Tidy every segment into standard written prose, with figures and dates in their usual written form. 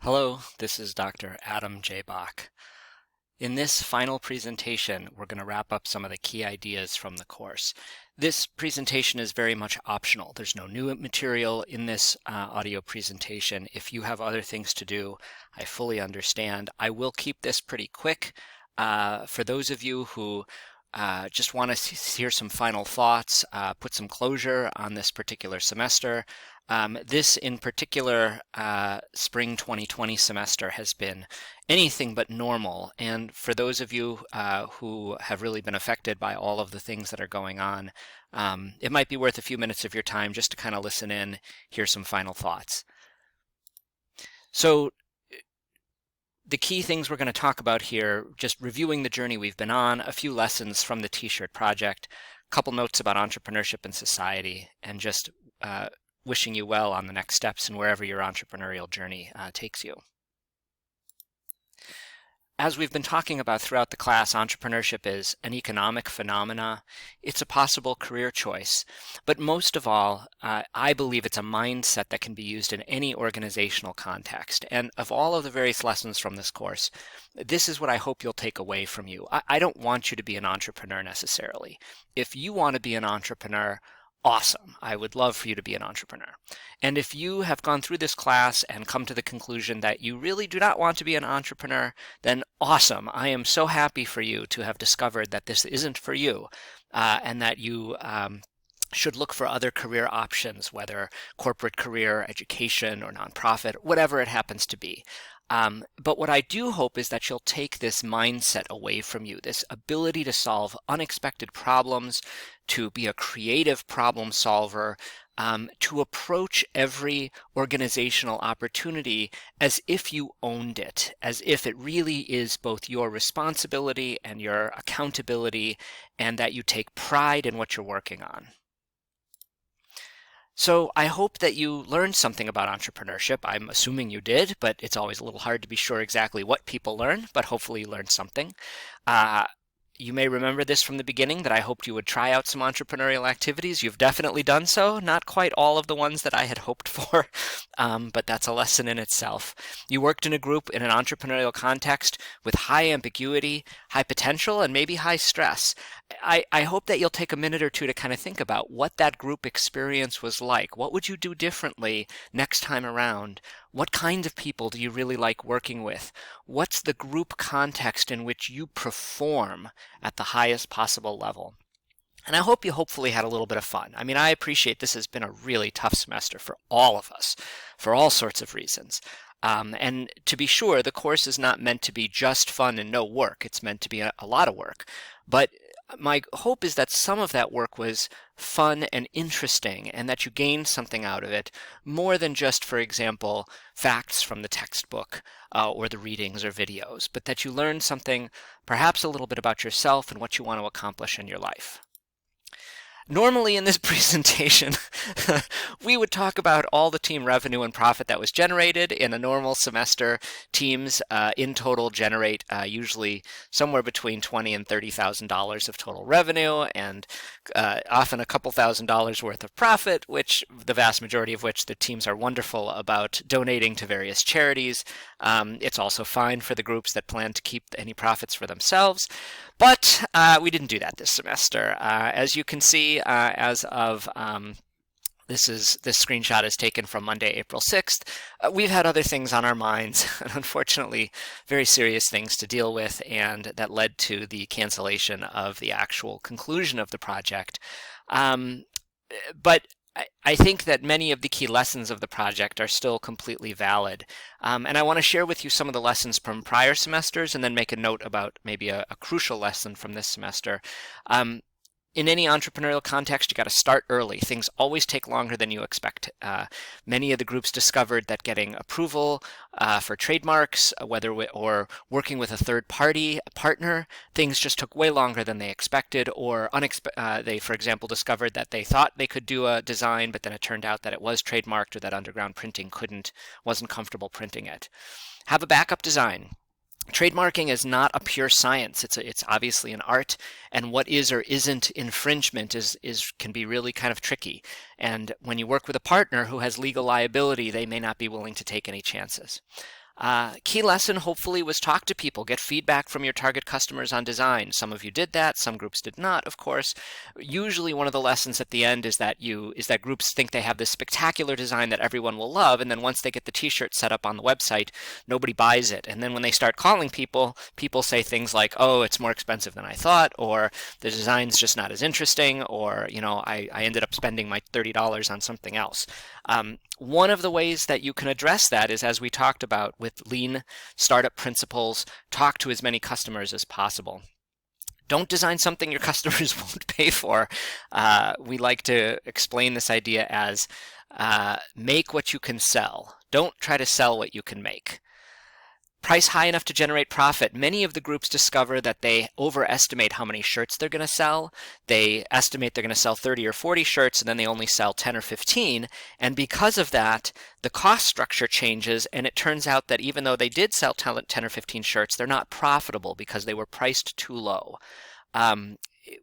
Hello, this is Dr. Adam J. Bach. In this final presentation, we're going to wrap up some of the key ideas from the course. This presentation is very much optional. There's no new material in this audio presentation. If you have other things to do, I fully understand. I will keep this pretty quick. For those of you who just want to hear some final thoughts, put some closure on this particular semester. This in particular spring 2020 semester has been anything but normal. And for those of you who have really been affected by all of the things that are going on, it might be worth a few minutes of your time just to kind of listen in, hear some final thoughts. So the key things we're going to talk about here, just reviewing the journey we've been on, a few lessons from the T-shirt project, a couple notes about entrepreneurship and society, and just wishing you well on the next steps and wherever your entrepreneurial journey takes you. As we've been talking about throughout the class, entrepreneurship is an economic phenomena. It's a possible career choice. But most of all, I believe it's a mindset that can be used in any organizational context. And of all of the various lessons from this course, this is what I hope you'll take away from you. I don't want you to be an entrepreneur necessarily. If you want to be an entrepreneur, awesome. I would love for you to be an entrepreneur. And if you have gone through this class and come to the conclusion that you really do not want to be an entrepreneur, then awesome. I am so happy for you to have discovered that this isn't for you and that you should look for other career options, whether corporate career, education, or nonprofit, whatever it happens to be. But what I do hope is that you'll take this mindset away from you, this ability to solve unexpected problems, to be a creative problem solver, to approach every organizational opportunity as if you owned it, as if it really is both your responsibility and your accountability, and that you take pride in what you're working on. So I hope that you learned something about entrepreneurship. I'm assuming you did, but it's always a little hard to be sure exactly what people learn, but hopefully you learned something. You may remember this from the beginning, that I hoped you would try out some entrepreneurial activities. You've definitely done so. Not quite all of the ones that I had hoped for, but that's a lesson in itself. You worked in a group in an entrepreneurial context with high ambiguity, high potential, and maybe high stress. I hope that you'll take a minute or two to kind of think about what that group experience was like. What would you do differently next time around? What kind of people do you really like working with? What's the group context in which you perform at the highest possible level? And I hope you hopefully had a little bit of fun. I mean, I appreciate this has been a really tough semester for all of us, for all sorts of reasons. And to be sure, the course is not meant to be just fun and no work. It's meant to be a lot of work. But my hope is that some of that work was fun and interesting, and that you gained something out of it, more than just, for example, facts from the textbook or the readings or videos, but that you learned something, perhaps a little bit about yourself and what you want to accomplish in your life. Normally in this presentation, we would talk about all the team revenue and profit that was generated. In a normal semester, teams in total generate usually somewhere between $20,000 and $30,000 of total revenue, and often a couple $1,000s worth of profit, which the vast majority of which the teams are wonderful about donating to various charities. It's also fine for the groups that plan to keep any profits for themselves. But we didn't do that this semester. As you can see, as of this screenshot is taken from Monday, April 6th. We've had other things on our minds, and unfortunately, very serious things to deal with, and that led to the cancellation of the actual conclusion of the project. But I think that many of the key lessons of the project are still completely valid. And I want to share with you some of the lessons from prior semesters, and then make a note about maybe a crucial lesson from this semester. In any entrepreneurial context, you got to start early. Things always take longer than you expect. Many of the groups discovered that getting approval for trademarks, or working with a third-party partner, things just took way longer than they expected, or they, for example, discovered that they thought they could do a design, but then it turned out that it was trademarked, or that Underground Printing wasn't comfortable printing it. Have a backup design. Trademarking is not a pure science. It's obviously an art, and what is or isn't infringement can be really kind of tricky. And when you work with a partner who has legal liability, they may not be willing to take any chances. Key lesson hopefully was talk to people, get feedback from your target customers on design. Some of you did that, some groups did not, of course. Usually one of the lessons at the end is that groups think they have this spectacular design that everyone will love, and then once they get the t-shirt set up on the website, nobody buys it. And then when they start calling people, people say things like, oh, it's more expensive than I thought, or the design's just not as interesting, or I ended up spending my $30 on something else. One of the ways that you can address that is, as we talked about, with lean startup principles, talk to as many customers as possible. Don't design something your customers won't pay for. We like to explain this idea as make what you can sell. Don't try to sell what you can make. Price high enough to generate profit. Many of the groups discover that they overestimate how many shirts they're going to sell. They estimate they're going to sell 30 or 40 shirts, and then they only sell 10 or 15. And because of that, the cost structure changes, and it turns out that even though they did sell 10 or 15 shirts, they're not profitable because they were priced too low.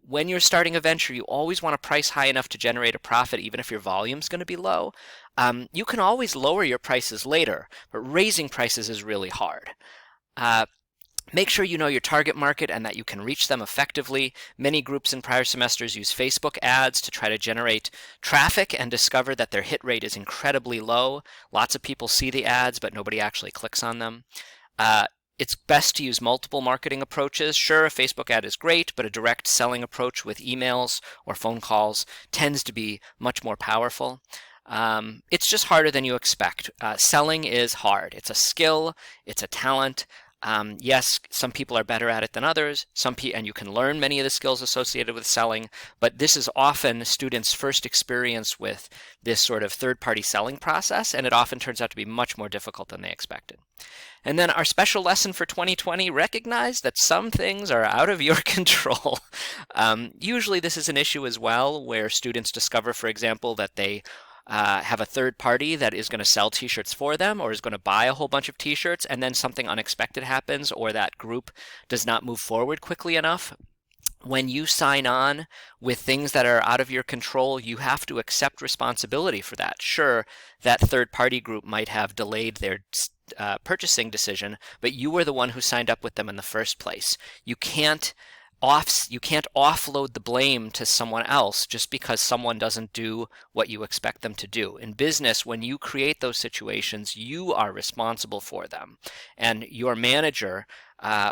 When you're starting a venture, you always want to price high enough to generate a profit, even if your volume's going to be low. You can always lower your prices later, but raising prices is really hard. Make sure you know your target market and that you can reach them effectively. Many groups in prior semesters use Facebook ads to try to generate traffic and discover that their hit rate is incredibly low. Lots of people see the ads, but nobody actually clicks on them. It's best to use multiple marketing approaches. Sure, a Facebook ad is great, but a direct selling approach with emails or phone calls tends to be much more powerful. It's just harder than you expect. Selling is hard. It's a skill. It's a talent. Yes, some people are better at it than others, and you can learn many of the skills associated with selling, but this is often students' first experience with this sort of third-party selling process, and it often turns out to be much more difficult than they expected. And then our special lesson for 2020, recognize that some things are out of your control. Usually this is an issue as well, where students discover, for example, that they have a third party that is going to sell t-shirts for them or is going to buy a whole bunch of t-shirts, and then something unexpected happens or that group does not move forward quickly enough. When you sign on with things that are out of your control, you have to accept responsibility for that. Sure, that third-party group might have delayed their purchasing decision, but you were the one who signed up with them in the first place. You can't offload the blame to someone else just because someone doesn't do what you expect them to do. In business, when you create those situations, you are responsible for them. And your manager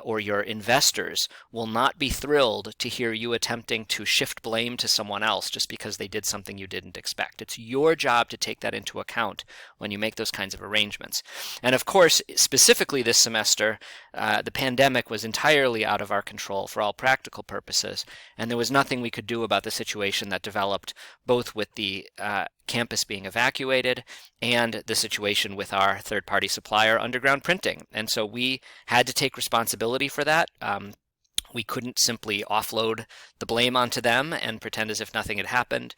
or your investors will not be thrilled to hear you attempting to shift blame to someone else just because they did something you didn't expect. It's your job to take that into account when you make those kinds of arrangements. And of course, specifically this semester, the pandemic was entirely out of our control for all practical purposes, and there was nothing we could do about the situation that developed, both with the campus being evacuated and the situation with our third-party supplier, Underground Printing. And so we had to take responsibility for that. We couldn't simply offload the blame onto them and pretend as if nothing had happened.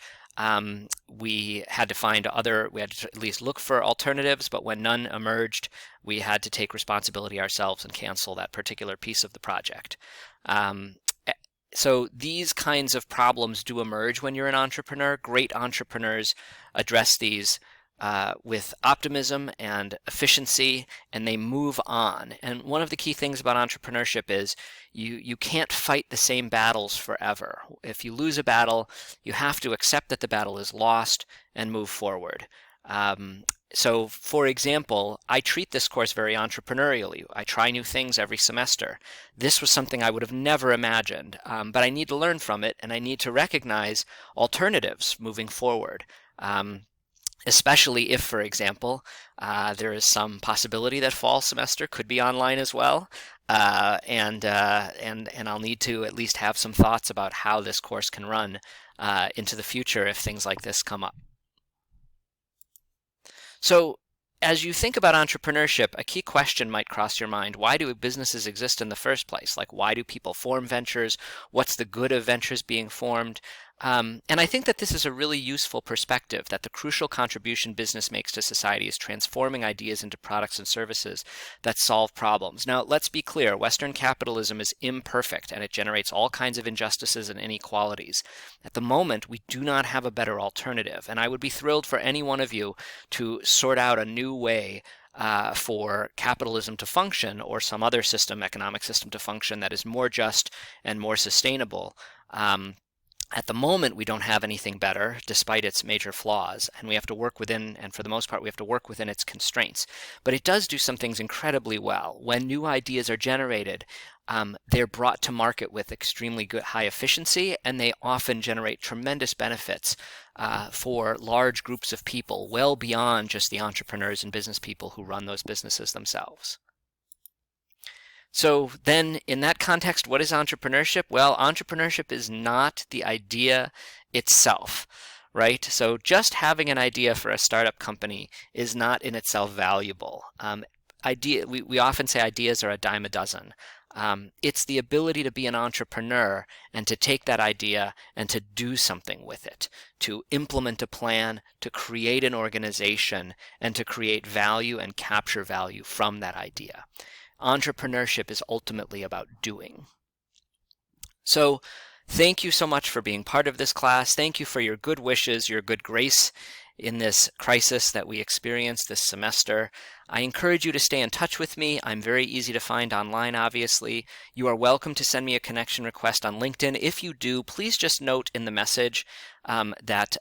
We had to at least look for alternatives, but when none emerged, we had to take responsibility ourselves and cancel that particular piece of the project. So these kinds of problems do emerge when you're an entrepreneur. Great entrepreneurs address these with optimism and efficiency, and they move on. And one of the key things about entrepreneurship is you can't fight the same battles forever. If you lose a battle, you have to accept that the battle is lost and move forward. So, for example, I treat this course very entrepreneurially. I try new things every semester. This was something I would have never imagined, but I need to learn from it, and I need to recognize alternatives moving forward. Especially if, for example, there is some possibility that fall semester could be online as well, and I'll need to at least have some thoughts about how this course can run into the future if things like this come up. So as you think about entrepreneurship, a key question might cross your mind. Why do businesses exist in the first place? Like, why do people form ventures? What's the good of ventures being formed? And I think that this is a really useful perspective, that the crucial contribution business makes to society is transforming ideas into products and services that solve problems. Now, let's be clear, Western capitalism is imperfect, and it generates all kinds of injustices and inequalities. At the moment, we do not have a better alternative, and I would be thrilled for any one of you to sort out a new way for capitalism to function, or some other economic system to function that is more just and more sustainable. At the moment, we don't have anything better, despite its major flaws, and we have to work within, and for the most part, we have to work within its constraints. But it does do some things incredibly well. When new ideas are generated, they're brought to market with extremely good high efficiency, and they often generate tremendous benefits for large groups of people, well beyond just the entrepreneurs and business people who run those businesses themselves. So then in that context, what is entrepreneurship? Well, entrepreneurship is not the idea itself, right? So just having an idea for a startup company is not in itself valuable. We often say ideas are a dime a dozen. It's the ability to be an entrepreneur and to take that idea and to do something with it, to implement a plan, to create an organization, and to create value and capture value from that idea. Entrepreneurship is ultimately about doing. So thank you so much for being part of this class. Thank you for your good wishes, your good grace in this crisis that we experienced this semester. I encourage you to stay in touch with me. I'm very easy to find online, obviously. You are welcome to send me a connection request on LinkedIn. If you do, please just note in the message that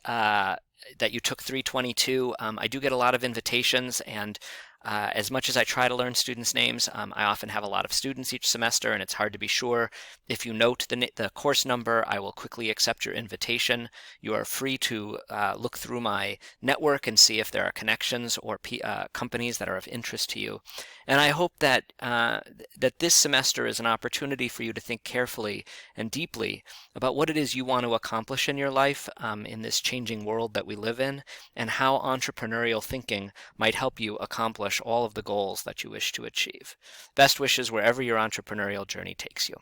you took 322. I do get a lot of invitations, and as much as I try to learn students' names, I often have a lot of students each semester, and it's hard to be sure. If you note the course number, I will quickly accept your invitation. You are free to look through my network and see if there are connections or companies that are of interest to you. And I hope that this semester is an opportunity for you to think carefully and deeply about what it is you want to accomplish in your life in this changing world that we live in, and how entrepreneurial thinking might help you accomplish all of the goals that you wish to achieve. Best wishes wherever your entrepreneurial journey takes you.